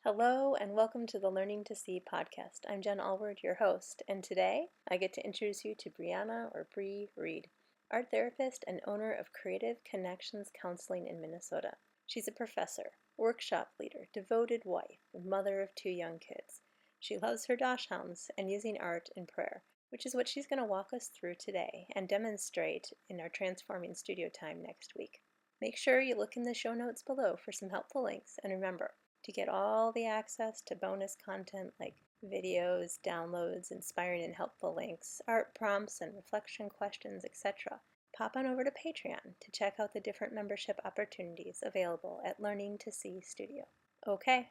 Hello and welcome to the Learning to See podcast. I'm Jen Allward, your host, and today I get to introduce you to Breanna or Bre Reed, art therapist and owner of Creative Connectins Counseling in Minnesota. She's a professor, workshop leader, devoted wife, and mother of 2 young kids. She loves her dachshunds and using art and prayer, which is what she's going to walk us through today and demonstrate in our Transforming Studio time next week. Make sure you look in the show notes below for some helpful links, and remember, to get all the access to bonus content like videos, downloads, inspiring and helpful links, art prompts and reflection questions, etc., pop on over to Patreon to check out the different membership opportunities available at Learning to See Studio. Okay,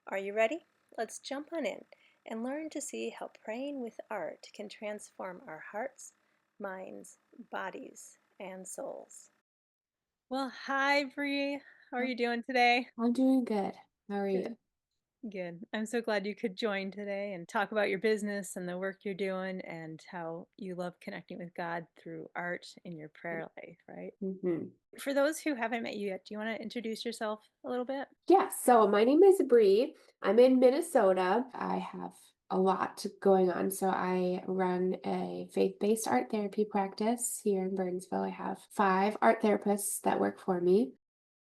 are you ready? Let's jump on in and learn to see how praying with art can transform our hearts, minds, bodies, and souls. Well, hi, Bre. How are you doing today? I'm doing good. How are you? Good. Good. I'm so glad you could join today and talk about your business and the work you're doing and how you love connecting with God through art in your prayer life, right? hmm For those who haven't met you yet, do you want to introduce yourself a little bit? Yeah, so my name is Bre. I'm in Minnesota. I have a lot going on. So I run a faith-based art therapy practice here in Burnsville. I have 5 art therapists that work for me.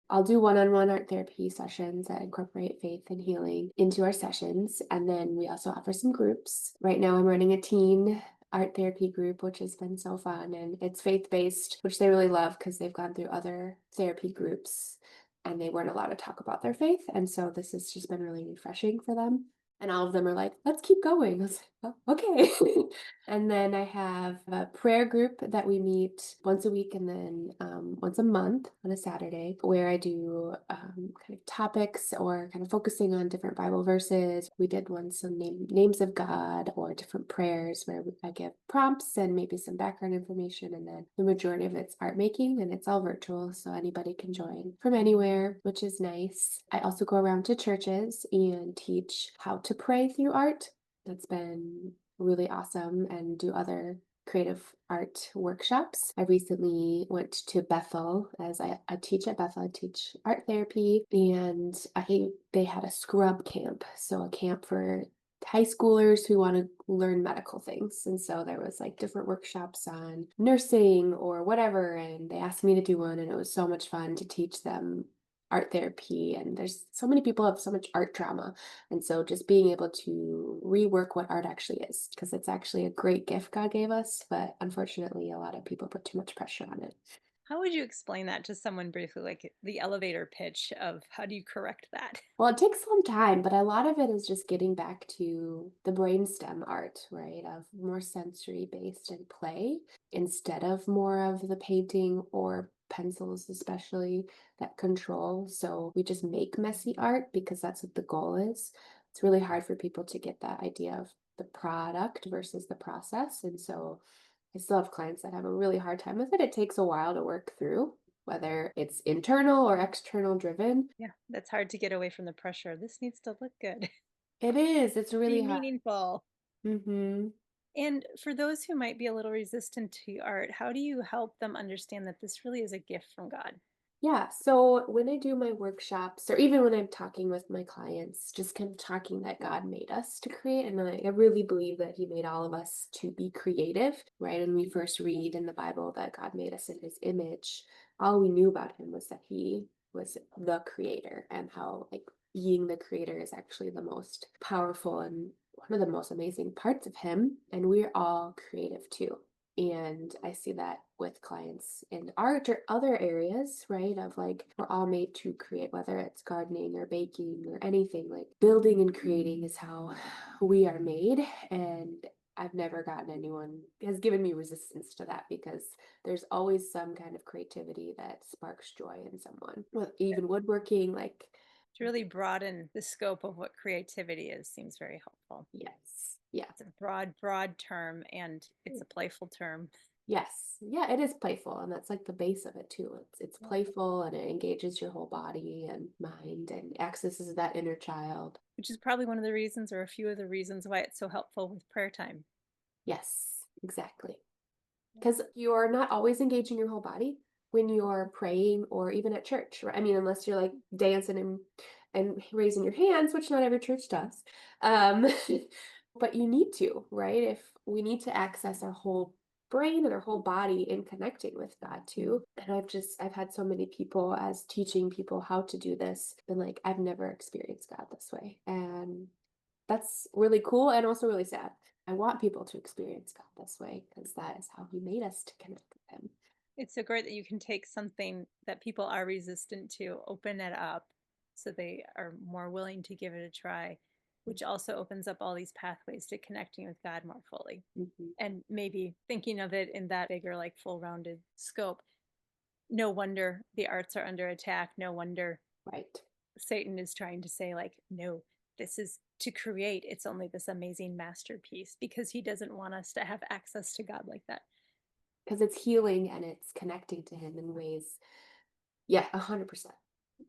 I'll do one-on-one art therapy sessions that incorporate faith and healing into our sessions. And then we also offer some groups. Right now, I'm running a teen art therapy group, which has been so fun. And it's faith-based, which they really love because they've gone through other therapy groups and they weren't allowed to talk about their faith. And so this has just been really refreshing for them. And all of them are like, let's keep going. I was like, oh, okay. And then I have a prayer group that we meet once a week and then once a month on a Saturday, where I do kind of topics or kind of focusing on different Bible verses. We did one some names of God or different prayers where I give prompts and maybe some background information. And then the majority of it's art making, and it's all virtual, so anybody can join from anywhere, which is nice. I also go around to churches and teach how to pray through art. That's been really awesome, and do other creative art workshops. I recently went to Bethel as I teach at Bethel. I teach art therapy, and they had a scrub camp, so a camp for high schoolers who want to learn medical things. And so there was like different workshops on nursing or whatever, and they asked me to do one, and it was so much fun to teach them art therapy. And there's so many people have so much art trauma, and so just being able to rework what art actually is, because it's actually a great gift God gave us, but unfortunately, a lot of people put too much pressure on it. How would you explain that to someone briefly, like the elevator pitch of how do you correct that? Well, it takes some time, but a lot of it is just getting back to the brainstem art, right? Of more sensory based and play instead of more of the painting or pencils, especially that control. So we just make messy art because that's what the goal is. It's really hard for people to get that idea of the product versus the process. And so I still have clients that have a really hard time with it. It takes a while to work through, whether it's internal or external driven. Yeah, that's hard to get away from the pressure. This needs to look good, It is. It's be really hard. meaningful. Mhm. And for those who might be a little resistant to art, how do you help them understand that this really is a gift from God? Yeah, so when I do my workshops, or even when I'm talking with my clients, just kind of talking that God made us to create. And I really believe that He made all of us to be creative, right? And we first read in the Bible that God made us in His image. All we knew about Him was that He was the creator, and how, like, being the creator is actually the most powerful and one of the most amazing parts of Him. And we're all creative too. And I see that with clients in art or other areas, right? Of like, we're all made to create, whether it's gardening or baking or anything, like building and creating is how we are made. And I've never gotten anyone has given me resistance to that, because there's always some kind of creativity that sparks joy in someone. Well, even woodworking, like, To really broaden the scope of what creativity is seems very helpful. yes, yeah. It's a broad, broad term and it's a playful term. Yes. Yeah, it is playful, and that's like the base of it too. It's Yeah. playful, and it engages your whole body and mind and accesses that inner child. Which is probably one of the reasons, or a few of the reasons, why it's so helpful with prayer time. Yes, exactly. Because you're not always engaging your whole body when you're praying or even at church, right? I mean, unless you're like dancing and and raising your hands, which not every church does. Um, but you need to, right? If we need to access our whole brain and our whole body in connecting with God too. And I've had so many people, as teaching people how to do this, been like, I've never experienced God this way. And that's really cool and also really sad. I want people to experience God this way because that is how he made us, to connect with him. It's so great that you can take something that people are resistant to, open it up so they are more willing to give it a try, which also opens up all these pathways to connecting with God more fully. Mhm. And maybe thinking of it in that bigger, like full rounded scope. No wonder the arts are under attack. No wonder Right. Satan is trying to say, like, no, this is to create. It's only this amazing masterpiece because he doesn't want us to have access to God like that. Because it's healing and it's connecting to him in ways. Yeah, 100%.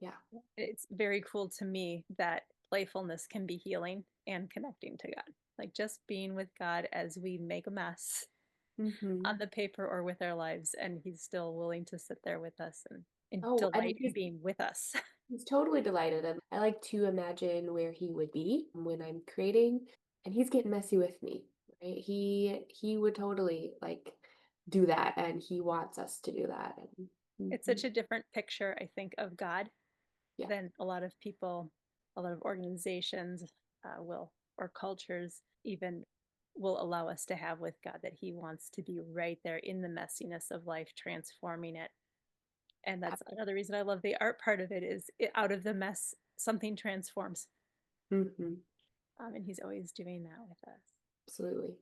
Yeah. It's very cool to me that playfulness can be healing and connecting to God. Like just being with God as we make a mess Hmm. on the paper or with our lives, and He's still willing to sit there with us and Oh, and delight in being with us. he's totally delighted. And I like to imagine where he would be when I'm creating, and he's getting messy with me, right? He would totally like do that, and he wants us to do that. And It's mhm. such a different picture, I think, of God Yeah. than a lot of people, a lot of organizations will, or cultures even will allow us to have with God, that He wants to be right there in the messiness of life, transforming it. And that's another reason I love the art part of it is out of the mess, something transforms. Hmm. And He's always doing that with us. Absolutely.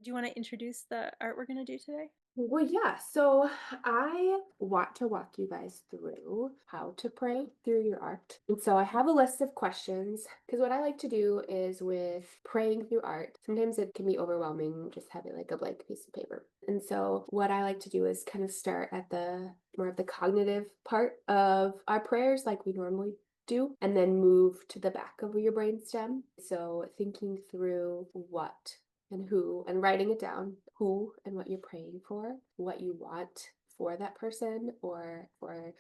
Do you want to introduce the art we're going to do today? Well, yeah. So I want to walk you guys through how to pray through your art. And so I have a list of questions because what I like to do is with praying through art, sometimes it can be overwhelming just having like a blank piece of paper. And so what I like to do is kind of start at the more of the cognitive part of our prayers, like we normally do, and then move to the back of your brainstem. So thinking through what and who, and writing it down, who and what you're praying for, what you want for that person or for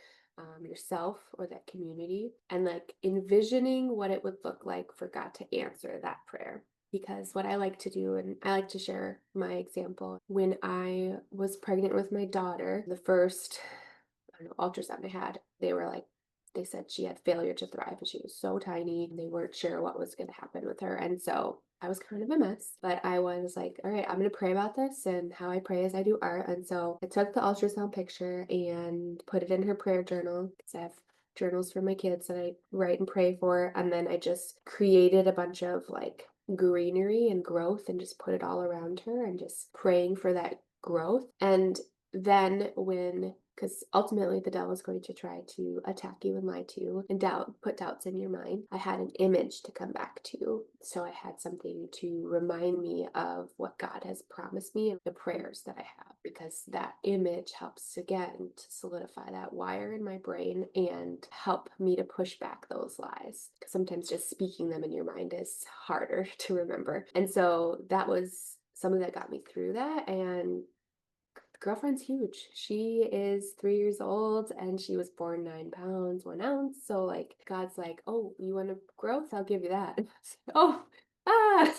yourself or that community, and like envisioning what it would look like for God to answer that prayer. Because what I like to do, and I like to share my example, when I was pregnant with my daughter, the first I don't know, ultrasound I had, they said she had failure to thrive and she was so tiny and they weren't sure what was going to happen with her. And so I was kind of a mess, but I was like, all right, I'm going to pray about this. And how I pray is I do art. And so I took the ultrasound picture and put it in her prayer journal because I have journals for my kids that I write and pray for. And then I just created a bunch of like greenery and growth and just put it all around her and just praying for that growth. And then because ultimately the devil is going to try to attack you and lie to you and put doubts in your mind, I had an image to come back to. So I had something to remind me of what God has promised me and the prayers that I have, because that image helps again to solidify that wire in my brain and help me to push back those lies. Because sometimes just speaking them in your mind is harder to remember. And so that was something that got me through that. And girlfriend's huge. She is 3 years old and she was born 9 pounds, 1 ounce. So like God's like, oh, you want to growth? I'll give you that. Oh, ah.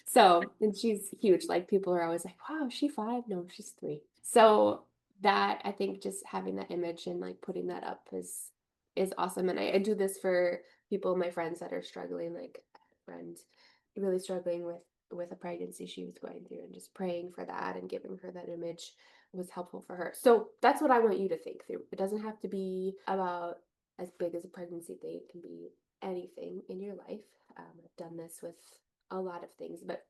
So, and she's huge. Like people are always like, wow, is she 5? No, she's 3. So that I think just having that image and like putting that up is awesome. And I do this for people, my friends that are struggling, like friends really struggling with a pregnancy she was going through, and just praying for that and giving her that image was helpful for her. So that's what I want you to think through. It doesn't have to be about as big as a pregnancy thing. It can be anything in your life. I've done this with a lot of things, but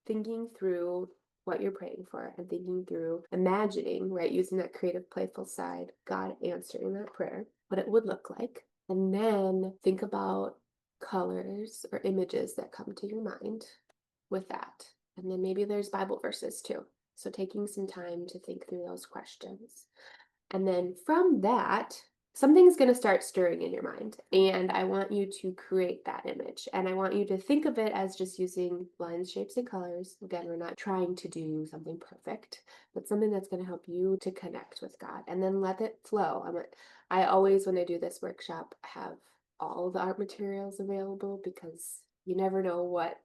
thinking through what you're praying for and thinking through imagining, right, using that creative, playful side, God answering that prayer, what it would look like. And then think about colors or images that come to your mind with that. And then maybe there's Bible verses too. So taking some time to think through those questions. And then from that, something's going to start stirring in your mind. And I want you to create that image. And I want you to think of it as just using lines, shapes, and colors. Again, we're not trying to do something perfect, but something that's going to help you to connect with God. And then let it flow. I always, when I do this workshop, have all the art materials available because you never know what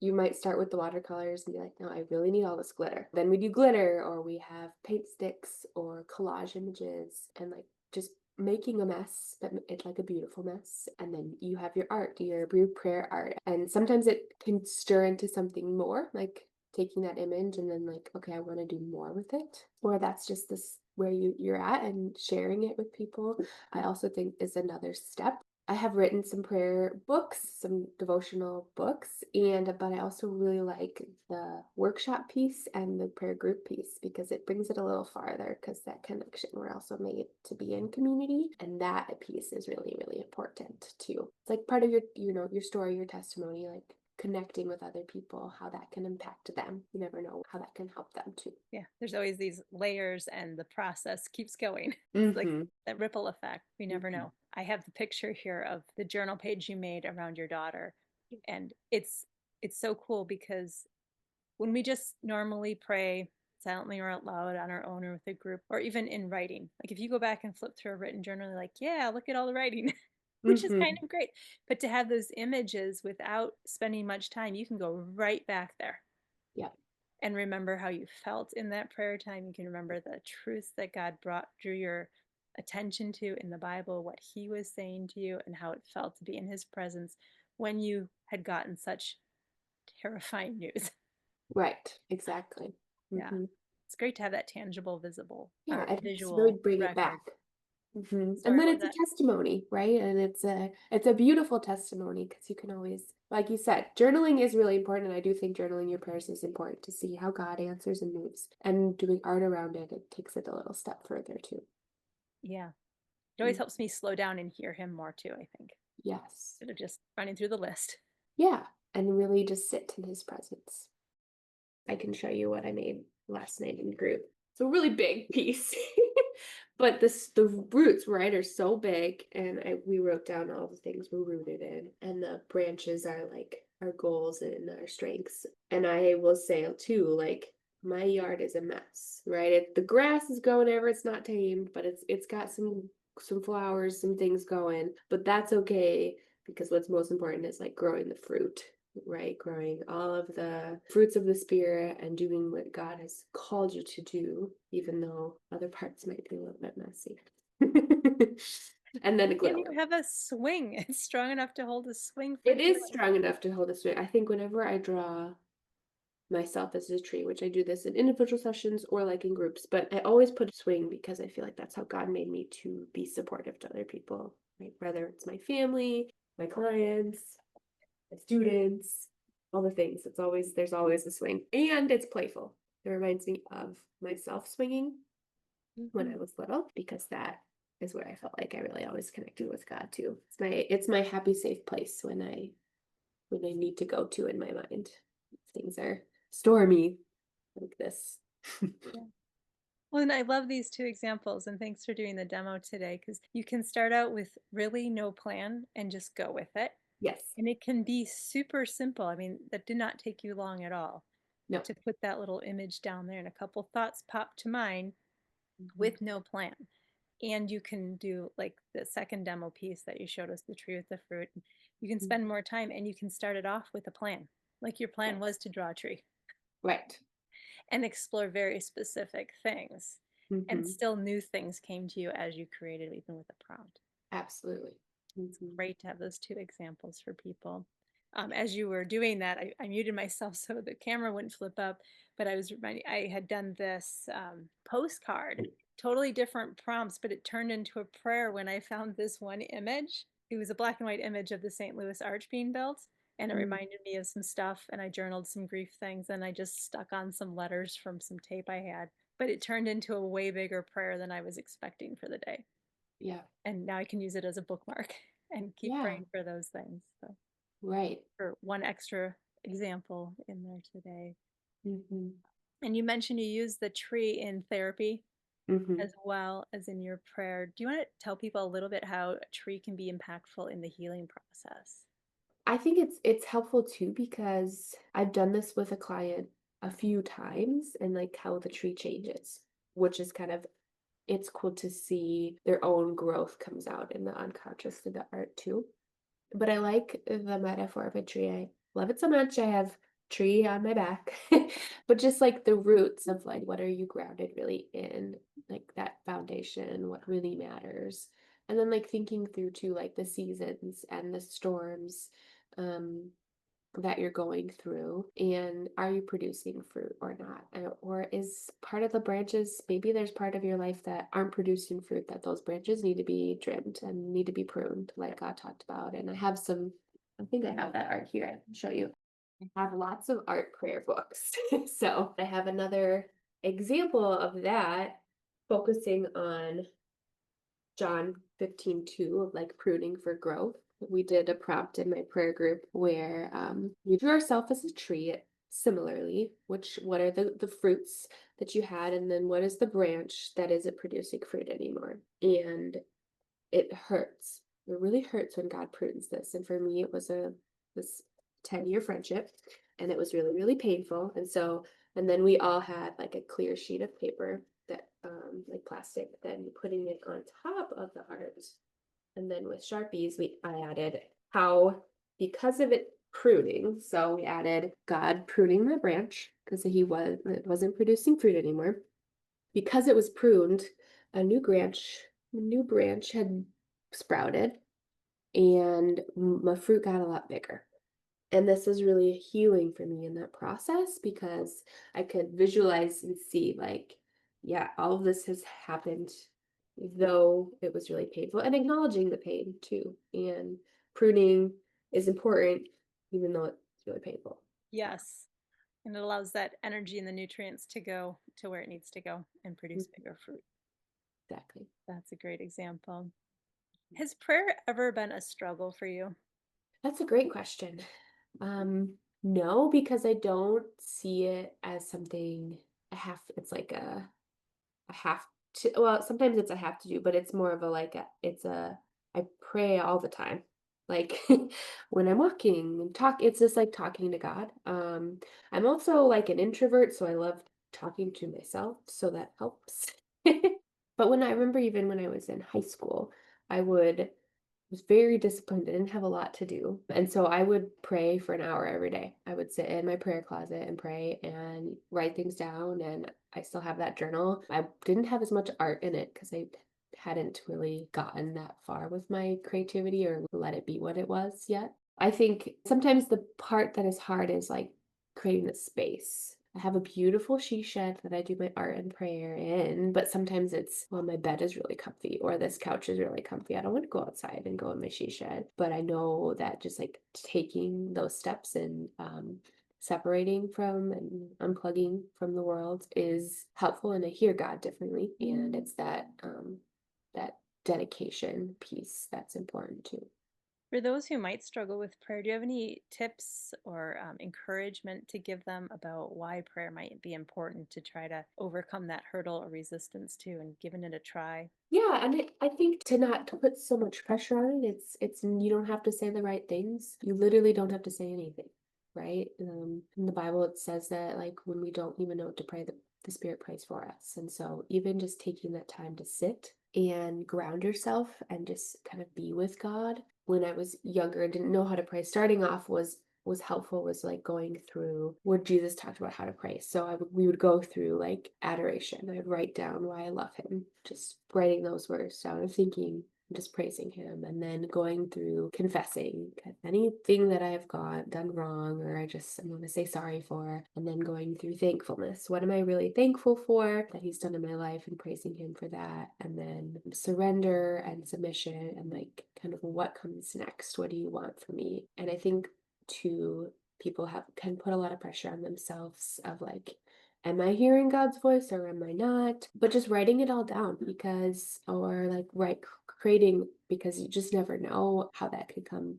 you might start with the watercolors and be like, no, I really need all this glitter. Then we do glitter, or we have paint sticks or collage images, and like just making a mess, but it's like a beautiful mess. And then you have your art, your Bre Prayer art. And sometimes it can stir into something more, like taking that image and then like, okay, I want to do more with it. Or that's just this where you're at and sharing it with people. I also think is another step. I have written some prayer books, some devotional books, but I also really like the workshop piece and the prayer group piece because it brings it a little farther because that connection, we're also made to be in community, and that piece is really, really important too. It's like part of your story, your testimony, like connecting with other people, how that can impact them. You never know how that can help them too. Yeah, there's always these layers and the process keeps going. It's like Mm-hmm. that ripple effect. We never Mm-hmm. know. I have the picture here of the journal page you made around your daughter. And it's so cool because when we just normally pray silently or out loud on our own or with a group or even in writing, like if you go back and flip through a written journal, you're like, yeah, look at all the writing, which is kind Mm-hmm. of great. But to have those images without spending much time, you can go right back there Yeah. and remember how you felt in that prayer time. You can remember the truths that God drew your attention to in the Bible, what he was saying to you, and how it felt to be in his presence when you had gotten such terrifying news. Right. Exactly. Yeah. Mm-hmm. It's great to have that tangible, visible, Yeah, or it helps really visual bring it record. back. And Sorry, then what was it's a that? testimony, right? And it's a beautiful testimony because you can always, like you said, journaling is really important. And I do think journaling your prayers is important to see how God answers and moves. And doing art around it, it takes it a little step further too. Yeah. It always Mm, helps me slow down and hear him more too, I think, yes. instead of just running through the list. Yeah. And really just sit in his presence. I can show you what I made last night in group. It's a really big piece. But the roots, right, are so big, and we wrote down all the things we're rooted in, and the branches are like our goals and our strengths. And I will say too, like my yard is a mess, right? The grass is growing ever, it's not tamed, but it's got some flowers, some things going, but that's okay because what's most important is like growing the fruit, right? Growing all of the fruits of the spirit and doing what God has called you to do, even though other parts might be a little bit messy. And then a And you glitter. have a swing. It's strong enough to hold a swing for It two. is strong enough to hold a swing. I think whenever I draw myself as a tree, which I do this in individual sessions or like in groups, but I always put a swing because I feel like that's how God made me to be supportive to other people, right? Whether it's my family, my clients, my students, all the things. There's always a swing, and it's playful. It reminds me of myself swinging when I Mhm. was little because that is where I felt like I really always connected with God too. It's my happy safe place when I need to go to in my mind. Things are stormy like this. Yeah. Well, and I love these two examples, and thanks for doing the demo today because you can start out with really no plan and just go with it. Yes. And it can be super simple. I mean, that did not take you long at all No. to put that little image down there, and a couple thoughts pop to mind Mhm. with no plan. And you can do like the second demo piece that you showed us, the tree with the fruit. You can spend more time and you can start it off with a plan. Like your plan Yes. was to draw a tree Right. and explore very specific things. And Hmm. still new things came to you as you created, even with a prompt. Absolutely. It's Hmm. great to have those two examples for people. As you were doing that, I muted myself so the camera wouldn't flip up, but I had done this postcard, totally different prompts, but it turned into a prayer when I found this one image. It was a black and white image of the St. Louis Arch being built, and it reminded me of some stuff, and I journaled some grief things, and I just stuck on some letters from some tape I had, but it turned into a way bigger prayer than I was expecting for the day. Yeah. And now I can use it as a bookmark and keep Yeah. praying for those things. So, Right. for one extra example in there today. Hmm. And you mentioned you use the tree in therapy Hmm. as well as in your prayer. Do you want to tell people a little bit how a tree can be impactful in the healing process? I think it's helpful too because I've done this with a client a few times and like how the tree changes, which is kind of it's cool to see their own growth comes out in the unconscious through the art too. But I like the metaphor of a tree. I love it so much. I have tree on my back. But just like the roots of like what are you grounded really in? Like that foundation, what really matters. And then like thinking through too like the seasons and the storms um that you're going through, and are you producing fruit or not? Or is part of the branches, maybe there's part of your life that aren't producing fruit, that those branches need to be trimmed and need to be pruned like God talked about. And I think I have that art here. I can show you. I have lots of art prayer books. So I have another example of that, focusing on John 15:2 of like pruning for growth. We did a prompt in my prayer group where we drew ourselves as a tree similarly, what are the fruits that you had, and then what is the branch that isn't producing fruit anymore. And it hurts. It really hurts when God prunes this. And for me, it was this 10-year friendship, and it was really, really painful. And then we all had like a clear sheet of paper that like plastic, then putting it on top of the art. And then with Sharpies, I added how, because of it pruning, so we added God pruning the branch because it wasn't producing fruit anymore. Because it was pruned, a new branch had sprouted, and my fruit got a lot bigger. And this was really healing for me in that process because I could visualize and see, like, yeah, all of this has happened, though it was really painful, and acknowledging the pain too. And pruning is important, even though it's really painful. Yes. And it allows that energy and the nutrients to go to where it needs to go and produce Mhm. bigger fruit. Exactly. That's a great example. Has prayer ever been a struggle for you? That's a great question. No, because I don't see it as something it's like a have to, well, sometimes it's a have to do, but it's more of a like I pray all the time. Like when I'm walking and it's just like talking to God. I'm also like an introvert, so I love talking to myself, so that helps. But when I remember even when I was in high school, I would was very disciplined. I didn't have a lot to do. And so I would pray for an hour every day. I would sit in my prayer closet and pray and write things down. And I still have that journal. I didn't have as much art in it because I hadn't really gotten that far with my creativity or let it be what it was yet. I think sometimes the part that is hard is like creating the space. I have a beautiful she shed that I do my art and prayer in, but sometimes it's, well, my bed is really comfy or this couch is really comfy. I don't want to go outside and go in my she shed. But I know that just like taking those steps and separating from and unplugging from the world is helpful, and I hear God differently. And it's that dedication piece that's important too. For those who might struggle with prayer, do you have any tips or encouragement to give them about why prayer might be important to try to overcome that hurdle or resistance to and giving it a try? Yeah, and I think to not to put so much pressure on it, it's you don't have to say the right things. You literally don't have to say anything, right? In the Bible, it says that like when we don't even know what to pray, the Spirit prays for us. And so even just taking that time to sit and ground yourself and just kind of be with God. When I was younger and didn't know how to pray, starting off was helpful, was like going through where Jesus talked about how to pray. So we would go through like adoration. I'd write down why I love him, just writing those words down and thinking, just praising him, and then going through confessing anything that I have done wrong or I'm going to say sorry for, and then going through thankfulness. What am I really thankful for that he's done in my life, and praising him for that, and then surrender and submission, and like kind of what comes next. What do you want from me? And I think to people can put a lot of pressure on themselves of like, am I hearing God's voice or am I not? But just writing it all down or like creating, because you just never know how that could come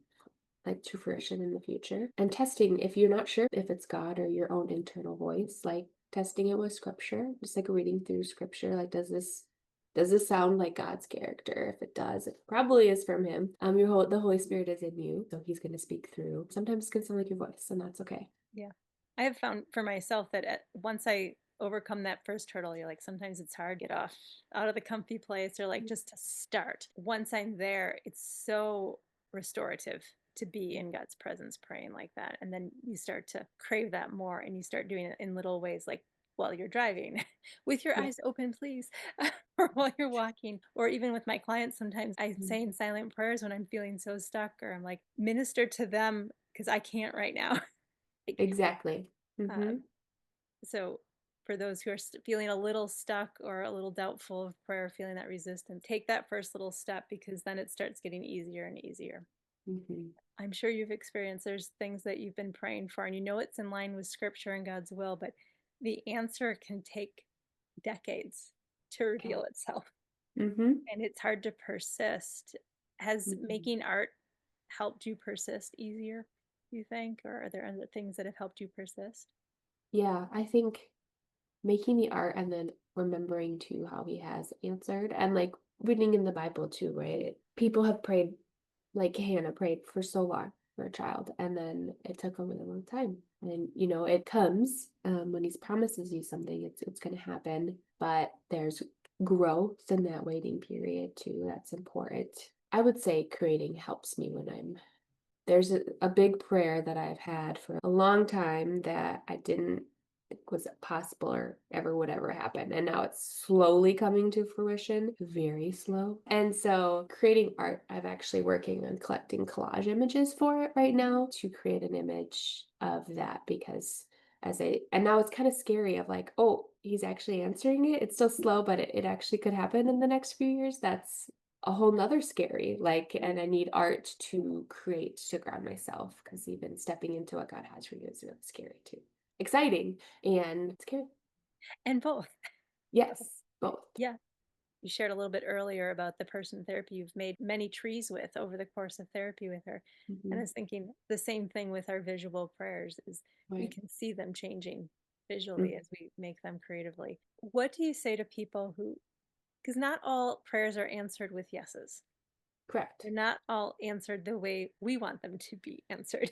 like to fruition in the future. And testing, if you're not sure if it's God or your own internal voice, like testing it with scripture, just like reading through scripture, like does this sound like God's character? If it does, it probably is from him. The Holy Spirit is in you, so he's going to speak through. Sometimes it can sound like your voice, and that's okay. Yeah. I have found for myself that once I overcome that first hurdle. You're like, sometimes it's hard to get out of the comfy place, or like just to start. Once I'm there, it's so restorative to be in God's presence praying like that. And then you start to crave that more, and you start doing it in little ways, like while you're driving with your Yeah. eyes open, please, or while you're walking, or even with my clients. Sometimes I say in silent prayers when I'm feeling so stuck, or I'm like, minister to them because I can't right now. Like, Exactly. um, so for those who are feeling a little stuck or a little doubtful of prayer, feeling that resistance, take that first little step, because then it starts getting easier and easier. Mm-hmm. I'm sure you've experienced there's things that you've been praying for and you know it's in line with scripture and God's will, but the answer can take decades to Yeah. reveal itself, Mm-hmm. and it's hard to persist. Has making art helped you persist easier, you think? Or are there other things that have helped you persist? Yeah, I think making the art and then remembering too how he has answered and like reading in the Bible too, right? People have prayed, like Hannah prayed for so long for a child, and then it took a really long time. And it comes when he promises you something, it's going to happen, but there's growth in that waiting period too. That's important. I would say creating helps me when there's a big prayer that I've had for a long time that I didn't think was possible or ever would ever happen. And now it's slowly coming to fruition, very slow. And so creating art, I'm actually working on collecting collage images for it right now to create an image of that, because and now it's kind of scary of like, oh, he's actually answering it. It's still slow, but it actually could happen in the next few years. That's a whole nother scary, like, and I need art to create to ground myself, because even stepping into what God has for you is really scary too. Exciting and scary. And both. Yes, both. Yeah. You shared a little bit earlier about the person therapy you've made many trees with over the course of therapy with her. And I Hmm. was thinking the same thing with our visual prayers is we Right. can see them changing visually Mhm. as we make them creatively. What do you say to people who, because not all prayers are answered with yeses. Correct. They're not all answered the way we want them to be answered.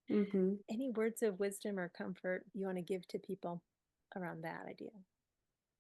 Hmm. Any words of wisdom or comfort you want to give to people around that idea?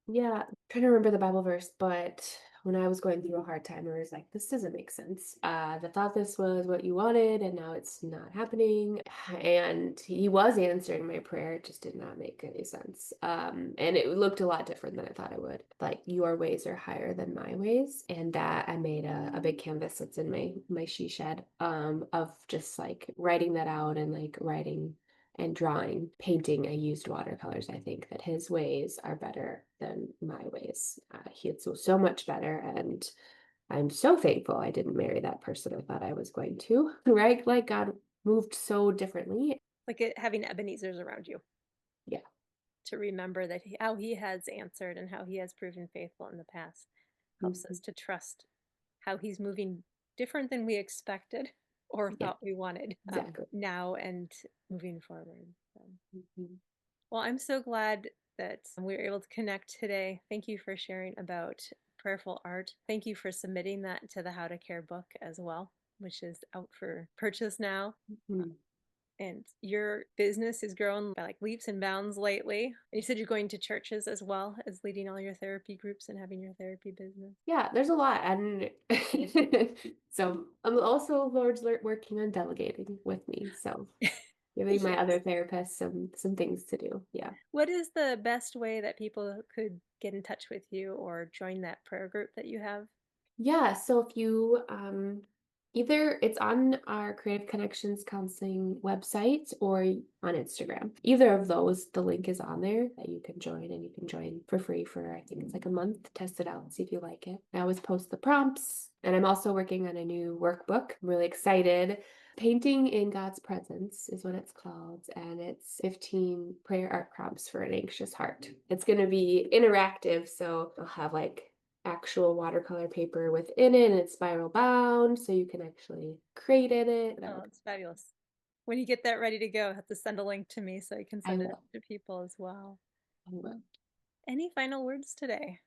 Yeah, trying to remember the Bible verse, but when I was going through a hard time, I was like, this doesn't make sense. I thought this was what you wanted, and now it's not happening. And he was answering my prayer. It just did not make any sense. And it looked a lot different than I thought it would. Like, your ways are higher than my ways. And that I made a big canvas that's in my she shed, of just like writing that out, and like writing and drawing, painting. I used watercolors. I think that his ways are better than my ways. He is so much better, and I'm so thankful I didn't marry that person I thought I was going to. Right? Like, God moved so differently. Like having Ebenezer's around you Yeah. to remember that how he has answered and how he has proven faithful in the past helps Mhm. us to trust how he's moving different than we expected or Yeah. thought we wanted, Exactly. now and moving forward. So, Mhm. well, I'm so glad that we were able to connect today. Thank you for sharing about prayerful art. Thank you for submitting that to the How to Care book as well, which is out for purchase now. Mhm. And your business has grown by like leaps and bounds lately. You said you're going to churches as well as leading all your therapy groups and having your therapy business. Yeah, there's a lot. And so I'm also Lord's working on delegating with me. So giving my other Yes. therapists some things to do. Yeah. What is the best way that people could get in touch with you or join that prayer group that you have? Yeah, so if you either it's on our Creative Connections Counseling website or on Instagram. Either of those, the link is on there that you can join, and you can join for free for, I think it's like a month. Test it out and see if you like it. I always post the prompts, and I'm also working on a new workbook. I'm really excited. Painting in God's Presence is what it's called, and it's 15 prayer art prompts for an anxious heart. It's going to be interactive, so I'll have like actual watercolor paper within it, and it's spiral bound, so you can actually create in it. Oh, it's fabulous. When you get that ready to go, have to send a link to me so I can I send it will. to people as well. I will. Any final words today?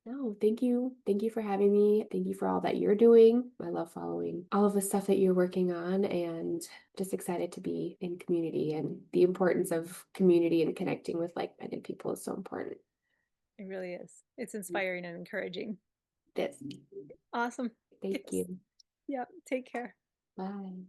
No, thank you. Thank you for having me. Thank you for all that you're doing. I love following all of the stuff that you're working on and just excited to be in community, and the importance of community and connecting with like-minded people is so important. It really is. It's inspiring and encouraging. This. Awesome. Thank Yes. you. Yeah. Take care. Bye.